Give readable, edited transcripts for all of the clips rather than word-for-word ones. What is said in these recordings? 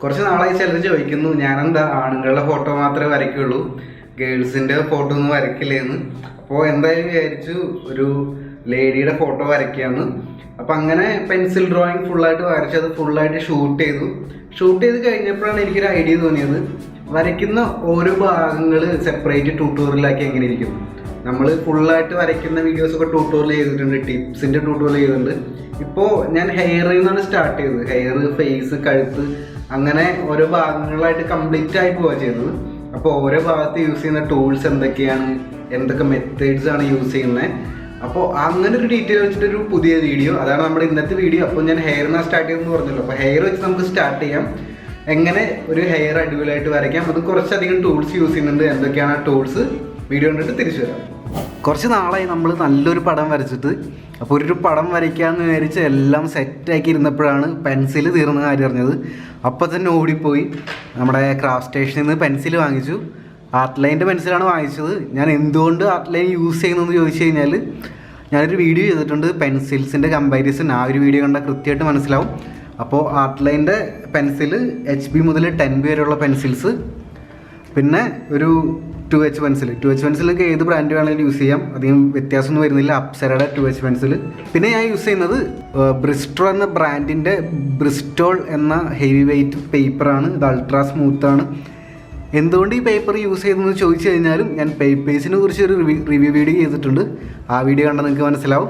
കുറച്ച് നാളായി ചിലർ ചോദിക്കുന്നു ഞാനെന്താ ആണുങ്ങളുടെ ഫോട്ടോ മാത്രമേ വരയ്ക്കുള്ളൂ, ഗേൾസിൻ്റെ ഫോട്ടോ ഒന്നും വരയ്ക്കില്ലേന്ന്. അപ്പോൾ എന്തായാലും വിചാരിച്ചു ഒരു ലേഡിയുടെ ഫോട്ടോ വരയ്ക്കാമെന്ന്. അപ്പം അങ്ങനെ പെൻസിൽ ഡ്രോയിങ് ഫുള്ളായിട്ട് വരച്ച് അത് ഫുള്ളായിട്ട് ഷൂട്ട് ചെയ്ത് കഴിഞ്ഞപ്പോഴാണ് എനിക്കൊരു ഐഡിയ തോന്നിയത്, വരയ്ക്കുന്ന ഓരോ ഭാഗങ്ങൾ സെപ്പറേറ്റ് ട്യൂട്ടോറിയലാക്കി എങ്ങനെ ഇരിക്കും. നമ്മൾ ഫുള്ളായിട്ട് വരയ്ക്കുന്ന വീഡിയോസൊക്കെ ട്യൂട്ടോറിയൽ ചെയ്തിട്ടുണ്ട്, ടിപ്സിൻ്റെ ട്യൂട്ടോറിയൽ ചെയ്തിട്ടുണ്ട്. ഇപ്പോൾ ഞാൻ ഹെയറിൽ നിന്നാണ് സ്റ്റാർട്ട് ചെയ്തത്. ഹെയർ, ഫേസ്, കഴുത്ത്, അങ്ങനെ ഓരോ ഭാഗങ്ങളായിട്ട് കംപ്ലീറ്റ് ആയി പോവുക ചെയ്തത്. അപ്പോൾ ഓരോ ഭാഗത്ത് യൂസ് ചെയ്യുന്ന ടൂൾസ് എന്തൊക്കെയാണ്, എന്തൊക്കെ മെത്തേഡ്സ് ആണ് യൂസ് ചെയ്യുന്നത്, അപ്പോൾ അങ്ങനെ ഒരു ഡീറ്റെയിൽ വെച്ചിട്ടൊരു പുതിയ വീഡിയോ, അതാണ് നമ്മുടെ ഇന്നത്തെ വീഡിയോ. അപ്പോൾ ഞാൻ ഹെയറിനാണ് സ്റ്റാർട്ട് ചെയ്തെന്ന് പറഞ്ഞല്ലോ. അപ്പോൾ ഹെയർ വെച്ച് നമുക്ക് സ്റ്റാർട്ട് ചെയ്യാം. എങ്ങനെ ഒരു ഹെയർ അടിപൊളിയായിട്ട് വരയ്ക്കാം, അത് കുറച്ചധികം ടൂൾസ് യൂസ് ചെയ്യുന്നുണ്ട്. എന്തൊക്കെയാണ് ആ ടൂൾസ്, വീഡിയോ കണ്ടിട്ട് തിരിച്ചു വരാം. കുറച്ച് നാളായി നമ്മൾ നല്ലൊരു പടം വരച്ചിട്ട്. അപ്പോൾ ഒരു പടം വരയ്ക്കാമെന്ന് വിചാരിച്ച് എല്ലാം സെറ്റാക്കി ഇരുന്നപ്പോഴാണ് പെൻസിൽ തീർന്ന കാര്യം അറിഞ്ഞത്. അപ്പോൾ തന്നെ ഓടിപ്പോയി നമ്മുടെ ക്രാഫ്റ്റ് സ്റ്റേഷനിൽ നിന്ന് പെൻസിൽ വാങ്ങിച്ചു. ആർട്ട് ലൈൻ്റെ പെൻസിലാണ് വാങ്ങിച്ചത്. ഞാൻ എന്തുകൊണ്ട് ആർട്ട് ലൈൻ യൂസ് ചെയ്യുന്നതെന്ന് ചോദിച്ചു കഴിഞ്ഞാൽ, ഞാനൊരു വീഡിയോ ചെയ്തിട്ടുണ്ട് പെൻസിൽസിൻ്റെ കമ്പാരിസൺ. ആ ഒരു വീഡിയോ കണ്ടാൽ കൃത്യമായിട്ട് മനസ്സിലാവും. അപ്പോൾ ആർട്ട് ലൈൻ്റെ പെൻസിൽ HB മുതൽ 10B വരെയുള്ള പെൻസിൽസ്, പിന്നെ ഒരു 2H പെൻസിലൊക്കെ ഏത് ബ്രാൻഡ് വേണമെങ്കിലും യൂസ് ചെയ്യാം, അധികം വ്യത്യാസമൊന്നും വരുന്നില്ല. അപ്സരയുടെ 2H പെൻസിൽ. പിന്നെ ഞാൻ യൂസ് ചെയ്യുന്നത് ബ്രിസ്റ്റോ എന്ന ബ്രാൻഡിൻ്റെ ബ്രിസ്റ്റോൾ എന്ന ഹെവി വെയ്റ്റ് പേപ്പറാണ്. ഇത് അൾട്രാ സ്മൂത്താണ്. എന്തുകൊണ്ട് ഈ പേപ്പർ യൂസ് ചെയ്തതെന്ന് ചോദിച്ചു കഴിഞ്ഞാലും ഞാൻ പേപ്പേഴ്സിനെ കുറിച്ച് ഒരു റിവ്യൂ വീഡിയോ ചെയ്തിട്ടുണ്ട്. ആ വീഡിയോ കണ്ടാൽ നിങ്ങൾക്ക് മനസ്സിലാവും.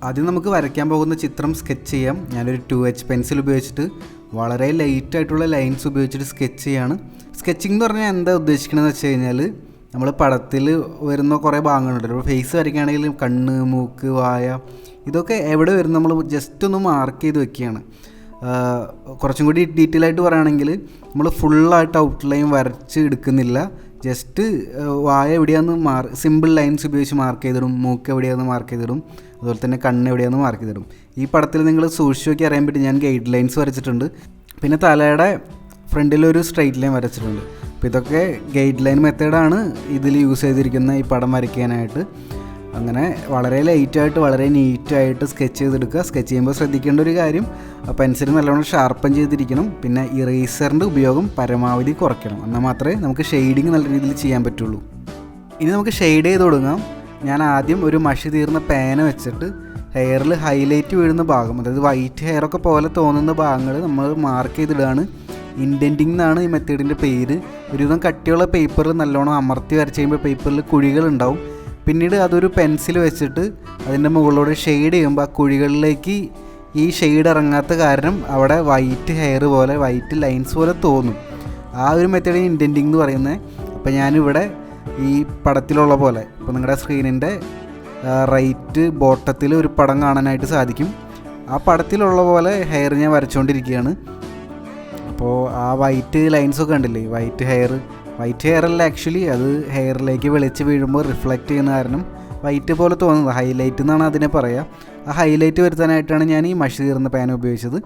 ആദ്യം നമുക്ക് വരയ്ക്കാൻ പോകുന്ന ചിത്രം സ്കെച്ച് ചെയ്യാം. ഞാനൊരു 2H പെൻസിൽ ഉപയോഗിച്ചിട്ട് വളരെ ലൈറ്റായിട്ടുള്ള ലൈൻസ് ഉപയോഗിച്ചിട്ട് സ്കെച്ച് ചെയ്യാണ്. സ്കെച്ചിങ് എന്ന് പറഞ്ഞാൽ എന്താ ഉദ്ദേശിക്കണമെന്ന് വെച്ച് കഴിഞ്ഞാൽ, നമ്മൾ പടത്തിൽ വരുന്ന കുറേ ഭാഗങ്ങളുണ്ടല്ലോ. ഒരു ഫേസ് വരയ്ക്കുകയാണെങ്കിൽ കണ്ണ്, മൂക്ക്, വായ, ഇതൊക്കെ എവിടെ വരും നമ്മൾ ജസ്റ്റ് ഒന്ന് മാർക്ക് ചെയ്ത് വെക്കുകയാണ്. കുറച്ചും കൂടി ഡീറ്റെയിൽ ആയിട്ട് പറയുകയാണെങ്കിൽ നമ്മൾ ഫുള്ളായിട്ട് ഔട്ട്ലൈൻ വരച്ച് എടുക്കുന്നില്ല. ജസ്റ്റ് വായ എവിടെയാണെന്ന് സിമ്പിൾ ലൈൻസ് ഉപയോഗിച്ച് മാർക്ക് ചെയ്തിടും, മൂക്ക് എവിടെയാണെന്ന് മാർക്ക് ചെയ്തിടും, അതുപോലെ തന്നെ കണ്ണ് എവിടെയാണെന്ന് മാർക്ക് ചെയ്തിടും. ഈ പടത്തിൽ നിങ്ങൾ സൂക്ഷിച്ച് നോക്കി അറിയാൻ പറ്റി ഞാൻ ഗൈഡ് ലൈൻസ് വരച്ചിട്ടുണ്ട്. പിന്നെ തലയുടെ ഫ്രണ്ടിലൊരു സ്ട്രെയിറ്റ് ലൈൻ വരച്ചിട്ടുണ്ട്. അപ്പോൾ ഇതൊക്കെ ഗൈഡ് ലൈൻ മെത്തേഡാണ് ഇതിൽ യൂസ് ചെയ്തിരിക്കുന്ന ഈ പടം വരയ്ക്കാനായിട്ട്. അങ്ങനെ വളരെ ലൈറ്റായിട്ട് വളരെ നീറ്റായിട്ട് സ്കെച്ച് ചെയ്തെടുക്കുക. സ്കെച്ച് ചെയ്യുമ്പോൾ ശ്രദ്ധിക്കേണ്ട ഒരു കാര്യം, പെൻസിൽ നല്ലോണം ഷാർപ്പൻ ചെയ്തിരിക്കണം. പിന്നെ ഇറേസറിൻ്റെ ഉപയോഗം പരമാവധി കുറയ്ക്കണം. എന്നാൽ മാത്രമേ നമുക്ക് ഷെയ്ഡിങ് നല്ല രീതിയിൽ ചെയ്യാൻ പറ്റുള്ളൂ. ഇനി നമുക്ക് ഷെയ്ഡ് ചെയ്ത് തുടങ്ങാം. ഞാൻ ആദ്യം ഒരു മഷി തീർന്ന പേന വെച്ചിട്ട് ഹെയറിൽ ഹൈലൈറ്റ് വീഴുന്ന ഭാഗം, അതായത് വൈറ്റ് ഹെയറൊക്കെ പോലെ തോന്നുന്ന ഭാഗങ്ങൾ നമ്മൾ മാർക്ക് ചെയ്തിടുകയാണ്. ഇൻഡൻറ്റിംഗ് എന്നാണ് ഈ മെത്തേഡിൻ്റെ പേര്. ഒരുവിധം കട്ടിയുള്ള പേപ്പറിൽ നല്ലോണം അമർത്തി വരച്ച് കഴിയുമ്പോൾ പേപ്പറിൽ കുഴികളുണ്ടാവും. പിന്നീട് അതൊരു പെൻസിൽ വെച്ചിട്ട് അതിൻ്റെ മുകളിലൂടെ ഷെയ്ഡ് ചെയ്യുമ്പോൾ ആ കുഴികളിലേക്ക് ഈ ഷെയ്ഡ് ഇറങ്ങാത്ത കാരണം അവിടെ വൈറ്റ് ഹെയർ പോലെ വൈറ്റ് ലൈൻസ് പോലെ തോന്നും. ആ ഒരു മെത്തേഡ് ഇൻഡൻറ്റിംഗ് എന്ന് പറയുന്നത്. അപ്പോൾ ഞാനിവിടെ ഈ പടത്തിലുള്ള പോലെ, ഇപ്പോൾ നിങ്ങളുടെ സ്ക്രീനിൻ്റെ റൈറ്റ് ബോട്ടത്തിൽ ഒരു പടം കാണാനായിട്ട് സാധിക്കും. ആ പടത്തിലുള്ള പോലെ ഹെയർ ഞാൻ വരച്ചുകൊണ്ടിരിക്കുകയാണ്. അപ്പോൾ ആ വൈറ്റ് ലൈൻസൊക്കെ ഉണ്ടല്ലേ, വൈറ്റ് ഹെയർ അല്ല ആക്ച്വലി, അത് ഹെയറിലേക്ക് വെളിച്ച് വീഴുമ്പോൾ റിഫ്ലക്റ്റ് ചെയ്യുന്ന കാരണം വൈറ്റ് പോലെ തോന്നുന്നത്. ഹൈലൈറ്റ് എന്നാണ് അതിനെ പറയുക. ആ ഹൈലൈറ്റ് വരുത്താനായിട്ടാണ് ഞാൻ ഈ മഷി തീർന്ന പേന ഉപയോഗിച്ചത്.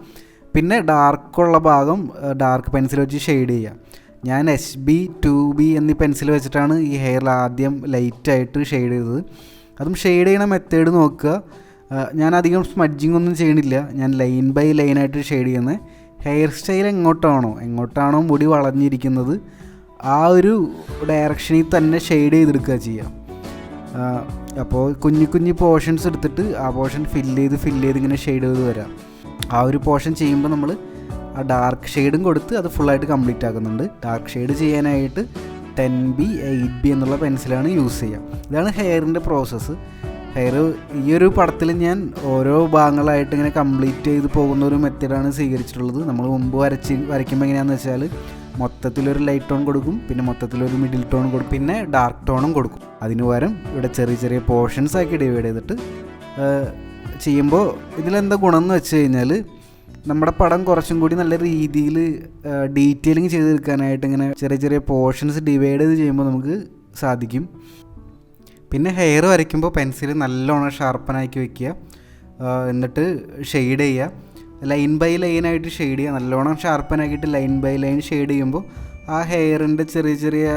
പിന്നെ ഡാർക്കുള്ള ഭാഗം ഡാർക്ക് പെൻസിൽ വെച്ച് ഷെയ്ഡ് ചെയ്യുക. ഞാൻ HB 2B എന്നീ പെൻസിൽ വെച്ചിട്ടാണ് ഈ ഹെയറിൽ ആദ്യം ലൈറ്റായിട്ട് ഷെയ്ഡ് ചെയ്തത്. അതും ഷെയ്ഡ് ചെയ്യണ മെത്തേഡ് നോക്കുക. ഞാൻ അധികം സ്മഡ്ജിങ് ഒന്നും ചെയ്യണില്ല. ഞാൻ ലൈൻ ബൈ ലൈനായിട്ട് ഷെയ്ഡ് ചെയ്യുന്നത്. ഹെയർ സ്റ്റൈൽ എങ്ങോട്ടാണോ മുടി വളഞ്ഞിരിക്കുന്നത് ആ ഒരു ഡയറക്ഷനിൽ തന്നെ ഷെയ്ഡ് ചെയ്തെടുക്കുക ചെയ്യുക. അപ്പോൾ കുഞ്ഞു പോർഷൻസ് എടുത്തിട്ട് ആ പോർഷൻ ഫില്ല് ചെയ്ത് ഇങ്ങനെ ഷെയ്ഡ് ചെയ്ത് വരാം. ആ ഒരു പോർഷൻ ചെയ്യുമ്പോൾ നമ്മൾ ആ ഡാർക്ക് ഷെയ്ഡും കൊടുത്ത് അത് ഫുള്ളായിട്ട് കംപ്ലീറ്റ് ആക്കുന്നുണ്ട്. ഡാർക്ക് ഷെയ്ഡ് ചെയ്യാനായിട്ട് 10B 8B എന്നുള്ള പെൻസിലാണ് യൂസ് ചെയ്യുക. ഇതാണ് ഹെയറിൻ്റെ പ്രോസസ്സ്. ഹെയർ ഈ ഒരു പടത്തിൽ ഞാൻ ഓരോ ഭാഗങ്ങളായിട്ട് ഇങ്ങനെ കംപ്ലീറ്റ് ചെയ്ത് പോകുന്ന ഒരു മെത്തേഡാണ് സ്വീകരിച്ചിട്ടുള്ളത്. നമ്മൾ മുമ്പ് വരയ്ക്കുമ്പോൾ എങ്ങനെയാണെന്ന് വെച്ചാൽ മൊത്തത്തിലൊരു ലൈറ്റ് ടോൺ കൊടുക്കും, പിന്നെ മൊത്തത്തിലൊരു മിഡിൽ ടോൺ കൊടുക്കും, പിന്നെ ഡാർക്ക് ടോണും കൊടുക്കും. അതിന് പകരം ഇവിടെ ചെറിയ പോർഷൻസ് ആക്കി ഡിവൈഡ് ചെയ്തിട്ട് ചെയ്യുമ്പോൾ ഇതിലെന്താ ഗുണം എന്ന് വെച്ച് കഴിഞ്ഞാൽ, നമ്മുടെ പടം കുറച്ചും കൂടി നല്ല രീതിയിൽ ഡീറ്റെയിലിംഗ് ചെയ്തെടുക്കാനായിട്ട് ഇങ്ങനെ ചെറിയ പോർഷൻസ് ഡിവൈഡ് ചെയ്ത് ചെയ്യുമ്പോൾ നമുക്ക് സാധിക്കും. പിന്നെ ഹെയർ വരയ്ക്കുമ്പോൾ പെൻസിൽ നല്ലോണം ഷാർപ്പനാക്കി വയ്ക്കുക. എന്നിട്ട് ഷെയ്ഡ് ചെയ്യുക. ലൈൻ ബൈ ലൈനായിട്ട് ഷെയ്ഡ് ചെയ്യുക. നല്ലോണം ഷാർപ്പനാക്കിയിട്ട് ലൈൻ ബൈ ലൈൻ ഷെയ്ഡ് ചെയ്യുമ്പോൾ ആ ഹെയറിൻ്റെ ചെറിയ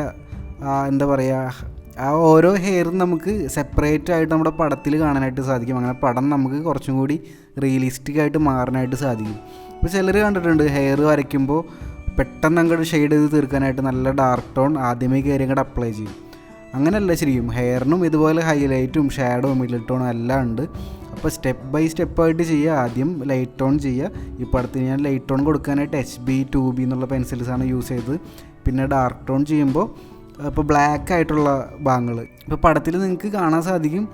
എന്താ പറയുക, ആ ഓരോ ഹെയറും നമുക്ക് സെപ്പറേറ്റ് ആയിട്ട് നമ്മുടെ പടത്തിൽ കാണാനായിട്ട് സാധിക്കും. അങ്ങനെ പടം നമുക്ക് കുറച്ചും കൂടി റിയലിസ്റ്റിക് ആയിട്ട് മാറാനായിട്ട് സാധിക്കും. ഇപ്പോൾ ചിലർ കണ്ടിട്ടുണ്ട് ഹെയർ വരയ്ക്കുമ്പോൾ പെട്ടെന്ന് അങ്ങോട്ട് ഷെയ്ഡ് ചെയ്ത് തീർക്കാനായിട്ട് നല്ല ഡാർക്ക് ടോൺ ആദ്യമേ കയറി അങ്ങോട്ട് അപ്ലൈ ചെയ്യും. അങ്ങനെയല്ല ശരിക്കും, ഹെയറിനും ഇതുപോലെ ഹൈലൈറ്റും ഷാഡോ മിഡിൽ ടോണും എല്ലാം ഉണ്ട്. അപ്പോൾ സ്റ്റെപ്പ് ബൈ സ്റ്റെപ്പായിട്ട് ചെയ്യുക. ആദ്യം ലൈറ്റ് ടോൺ ചെയ്യുക. ഈ പടത്തിന് ഞാൻ ലൈറ്റ് ടോൺ കൊടുക്കാനായിട്ട് HB 2B എന്നുള്ള പെൻസിൽസാണ് യൂസ് ചെയ്തത്. പിന്നെ ഡാർക്ക് ടോൺ ചെയ്യുമ്പോൾ ഇപ്പോൾ ബ്ലാക്ക് ആയിട്ടുള്ള ഭാഗങ്ങൾ ഇപ്പോൾ പടത്തിൽ നിങ്ങൾക്ക് കാണാൻ സാധിക്കും.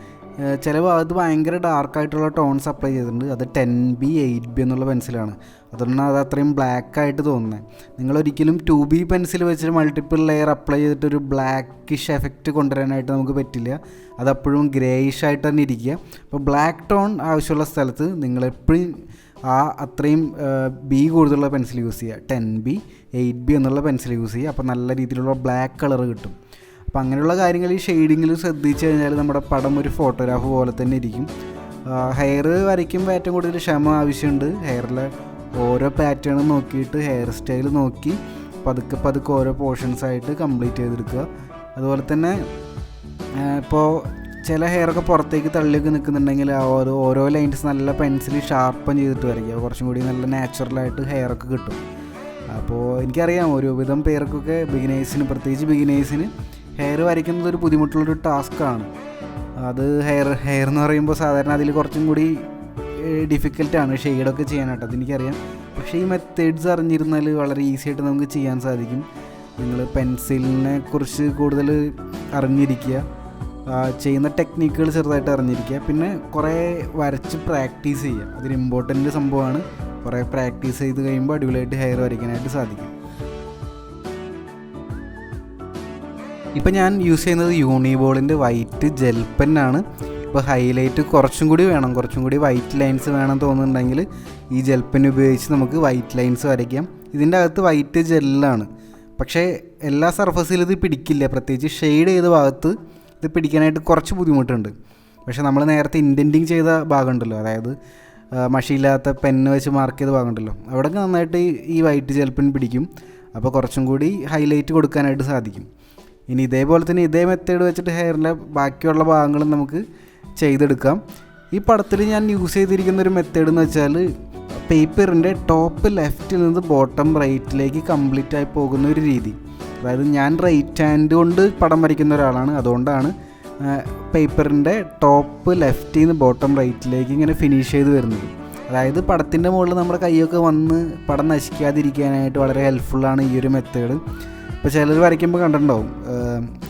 ചില ഭാഗത്ത് ഭയങ്കര ഡാർക്കായിട്ടുള്ള ടോൺസ് അപ്ലൈ ചെയ്തിട്ടുണ്ട്. അത് 10B 8B എന്നുള്ള പെൻസിലാണ്. അതുകൊണ്ടാണ് അത് അത്രയും ബ്ലാക്ക് ആയിട്ട് തോന്നുന്നത്. നിങ്ങളൊരിക്കലും 2B പെൻസിൽ വെച്ചിട്ട് മൾട്ടിപ്പിൾ ലെയർ അപ്ലൈ ചെയ്തിട്ടൊരു ബ്ലാക്കിഷ് എഫക്റ്റ് കൊണ്ടുവരാനായിട്ട് നമുക്ക് പറ്റില്ല. അതപ്പോഴും ഗ്രേയിഷ് ആയിട്ട് തന്നെ ഇരിക്കുക. അപ്പോൾ ബ്ലാക്ക് ടോൺ ആവശ്യമുള്ള സ്ഥലത്ത് നിങ്ങളെപ്പോഴും അത്രയും B കൂടുതലുള്ള പെൻസിൽ യൂസ് ചെയ്യുക. 10B 8B എന്നുള്ള പെൻസിൽ യൂസ് ചെയ്യുക. അപ്പോൾ നല്ല രീതിയിലുള്ള ബ്ലാക്ക് കളർ കിട്ടും. അപ്പോൾ അങ്ങനെയുള്ള കാര്യങ്ങൾ ഈ ഷെയ്ഡിങ്ങിൽ ശ്രദ്ധിച്ചു കഴിഞ്ഞാൽ നമ്മുടെ പടം ഒരു ഫോട്ടോഗ്രാഫ് പോലെ തന്നെ ഇരിക്കും. ഹെയർ വരയ്ക്കുമ്പോൾ ഏറ്റവും കൂടുതൽ ക്ഷമ ആവശ്യമുണ്ട്. ഹെയറിലെ ഓരോ പാറ്റേണും നോക്കിയിട്ട് ഹെയർ സ്റ്റൈൽ നോക്കി പതുക്കെ ഓരോ പോർഷൻസായിട്ട് കംപ്ലീറ്റ് ചെയ്തെടുക്കുക. അതുപോലെ തന്നെ ഇപ്പോൾ ചില ഹെയറൊക്കെ പുറത്തേക്ക് തള്ളിയൊക്കെ നിൽക്കുന്നുണ്ടെങ്കിൽ ഓരോ ലൈൻസ് നല്ല പെൻസിൽ ഷാർപ്പൻ ചെയ്തിട്ട് വരയ്ക്കുക. കുറച്ചും കൂടി നല്ല നാച്ചുറലായിട്ട് ഹെയറൊക്കെ കിട്ടും. അപ്പോൾ എനിക്കറിയാം ഒരുവിധം പേർക്കൊക്കെ പ്രത്യേകിച്ച് ബിഗിനേഴ്സിന് ഹെയർ വരയ്ക്കുന്നത് ഒരു ബുദ്ധിമുട്ടുള്ളൊരു ടാസ്ക്കാണ്. അത് ഹെയർ എന്ന് പറയുമ്പോൾ സാധാരണ അതിൽ കുറച്ചും കൂടി ഡിഫിക്കൽട്ടാണ് ഷെയ്ഡൊക്കെ ചെയ്യാനായിട്ട്, അതെനിക്കറിയാം. പക്ഷേ ഈ മെത്തേഡ്സ് അറിഞ്ഞിരുന്നാൽ വളരെ ഈസി ആയിട്ട് നമുക്ക് ചെയ്യാൻ സാധിക്കും. നിങ്ങൾ പെൻസിലിനെ കുറിച്ച് കൂടുതൽ അറിഞ്ഞിരിക്കുക, ചെയ്യുന്ന ടെക്നിക്കുകൾ ചെറുതായിട്ട് അറിഞ്ഞിരിക്കുക, പിന്നെ കുറേ വരച്ച് പ്രാക്ടീസ് ചെയ്യുക. അതൊരു ഇമ്പോർട്ടൻ്റ് സംഭവമാണ്. കുറേ പ്രാക്ടീസ് ചെയ്ത് കഴിയുമ്പോൾ അടിപൊളിയായിട്ട് ഹെയർ വരയ്ക്കാനായിട്ട് സാധിക്കും. ഇപ്പോൾ ഞാൻ യൂസ് ചെയ്യുന്നത് യൂണിബോളിൻ്റെ വൈറ്റ് ജെൽ പെന്നാണ്. ഇപ്പോൾ ഹൈലൈറ്റ് കുറച്ചും കൂടി വൈറ്റ് ലൈൻസ് വേണം തോന്നുന്നുണ്ടെങ്കിൽ ഈ ജെൽ പെൻ ഉപയോഗിച്ച് നമുക്ക് വൈറ്റ് ലൈൻസ് വരയ്ക്കാം. ഇതിൻ്റെ അകത്ത് വൈറ്റ് ജെല്ലാണ്. പക്ഷേ എല്ലാ സർഫസിലും ഇത് പിടിക്കില്ല. പ്രത്യേകിച്ച് ഷെയ്ഡ് ചെയ്ത ഭാഗത്ത് ഇത് പിടിക്കാനായിട്ട് കുറച്ച് ബുദ്ധിമുട്ടുണ്ട്. പക്ഷേ നമ്മൾ നേരത്തെ ഇൻഡൻറ്റിങ് ചെയ്ത ഭാഗമുണ്ടല്ലോ, അതായത് മഷിയില്ലാത്ത പെന്ന് വെച്ച് മാർക്ക് ചെയ്ത ഭാഗമുണ്ടല്ലോ, അവിടെ നന്നായിട്ട് ഈ വൈറ്റ് ജെൽ പെൻ പിടിക്കും. അപ്പോൾ കുറച്ചും കൂടി ഹൈലൈറ്റ് കൊടുക്കാനായിട്ട് സാധിക്കും. ഇനി ഇതേപോലെ തന്നെ ഇതേ മെത്തേഡ് വെച്ചിട്ട് ഹെയറിൻ്റെ ബാക്കിയുള്ള ഭാഗങ്ങളും നമുക്ക് ചെയ്തെടുക്കാം. ഈ പടത്തിൽ ഞാൻ യൂസ് ചെയ്തിരിക്കുന്ന ഒരു മെത്തേഡ് എന്ന് വെച്ചാൽ പേപ്പറിൻ്റെ ടോപ്പ് ലെഫ്റ്റിൽ നിന്ന് ബോട്ടം റൈറ്റിലേക്ക് കംപ്ലീറ്റ് ആയി പോകുന്ന ഒരു രീതി. അതായത് ഞാൻ റൈറ്റ് ഹാൻഡ് കൊണ്ട് പടം വരയ്ക്കുന്ന ഒരാളാണ്. അതുകൊണ്ടാണ് പേപ്പറിൻ്റെ ടോപ്പ് ലെഫ്റ്റിൽ നിന്ന് ബോട്ടം റൈറ്റിലേക്ക് ഇങ്ങനെ ഫിനിഷ് ചെയ്ത് വരുന്നത്. അതായത് പടത്തിൻ്റെ മുകളിൽ നമ്മുടെ കൈയൊക്കെ വന്ന് പടം നശിക്കാതിരിക്കാനായിട്ട് വളരെ ഹെൽപ്ഫുള്ളാണ് ഈ ഒരു മെത്തേഡ്. ഇപ്പോൾ ചിലർ വരയ്ക്കുമ്പോൾ കണ്ടിട്ടുണ്ടാവും,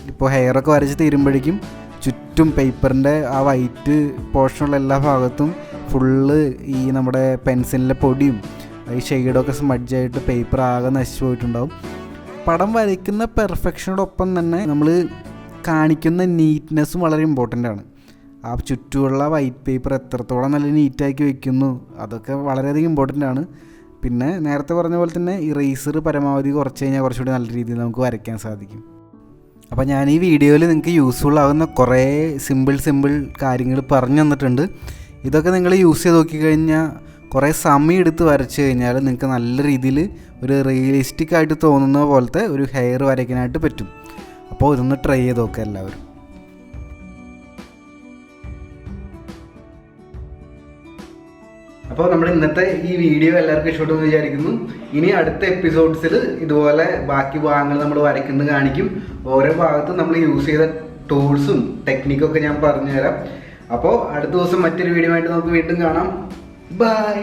ഇപ്പോൾ ഹെയറൊക്കെ വരച്ച് തീരുമ്പോഴേക്കും ചുറ്റും പേപ്പറിൻ്റെ ആ വൈറ്റ് പോർഷനുള്ള എല്ലാ ഭാഗത്തും ഫുള്ള് ഈ നമ്മുടെ പെൻസിലിൻ്റെ പൊടിയും ഈ ഷെയ്ഡൊക്കെ സ്മഡ്ജായിട്ട് പേപ്പർ ആകെ നശിച്ചു പോയിട്ടുണ്ടാവും. പടം വരയ്ക്കുന്ന പെർഫെക്ഷനോടൊപ്പം തന്നെ നമ്മൾ കാണിക്കുന്ന നീറ്റ്നെസ്സും വളരെ ഇമ്പോർട്ടൻ്റ് ആണ്. ആ ചുറ്റുമുള്ള വൈറ്റ് പേപ്പർ എത്രത്തോളം നല്ല നീറ്റാക്കി വയ്ക്കുന്നു അതൊക്കെ വളരെയധികം ഇമ്പോർട്ടൻ്റ് ആണ്. പിന്നെ നേരത്തെ പറഞ്ഞ പോലെ തന്നെ ഇറേസർ പരമാവധി കുറച്ച് കഴിഞ്ഞാൽ കുറച്ചുകൂടി നല്ല രീതിയിൽ നമുക്ക് വരയ്ക്കാൻ സാധിക്കും. അപ്പോൾ ഞാൻ ഈ വീഡിയോയിൽ നിങ്ങൾക്ക് യൂസ്ഫുൾ ആകുന്ന കുറേ സിമ്പിൾ കാര്യങ്ങൾ പറഞ്ഞു തന്നിട്ടുണ്ട്. ഇതൊക്കെ നിങ്ങൾ യൂസ് ചെയ്ത് നോക്കിക്കഴിഞ്ഞാൽ കുറേ സമയം എടുത്ത് വരച്ച് കഴിഞ്ഞാൽ നിങ്ങൾക്ക് നല്ല രീതിയിൽ ഒരു റിയലിസ്റ്റിക് ആയിട്ട് തോന്നുന്ന പോലത്തെ ഒരു ഹെയർ വരയ്ക്കാനായിട്ട് പറ്റും. അപ്പോൾ ഇതൊന്ന് ട്രൈ ചെയ്ത് നോക്കുക എല്ലാവരും. അപ്പോൾ നമ്മുടെ ഇന്നത്തെ ഈ വീഡിയോ എല്ലാവർക്കും ഇഷ്ടപ്പെട്ടെന്ന് വിചാരിക്കുന്നു. ഇനി അടുത്ത എപ്പിസോഡ്സിൽ ഇതുപോലെ ബാക്കി ഭാഗങ്ങൾ നമ്മൾ വരയ്ക്കുന്നത് കാണിക്കും. ഓരോ ഭാഗത്തും നമ്മൾ യൂസ് ചെയ്ത ടൂൾസും ടെക്നിക്കൊക്കെ ഞാൻ പറഞ്ഞുതരാം. അപ്പോൾ അടുത്ത ദിവസം മറ്റൊരു വീഡിയോ ആയിട്ട് നമുക്ക് വീണ്ടും കാണാം. ബൈ.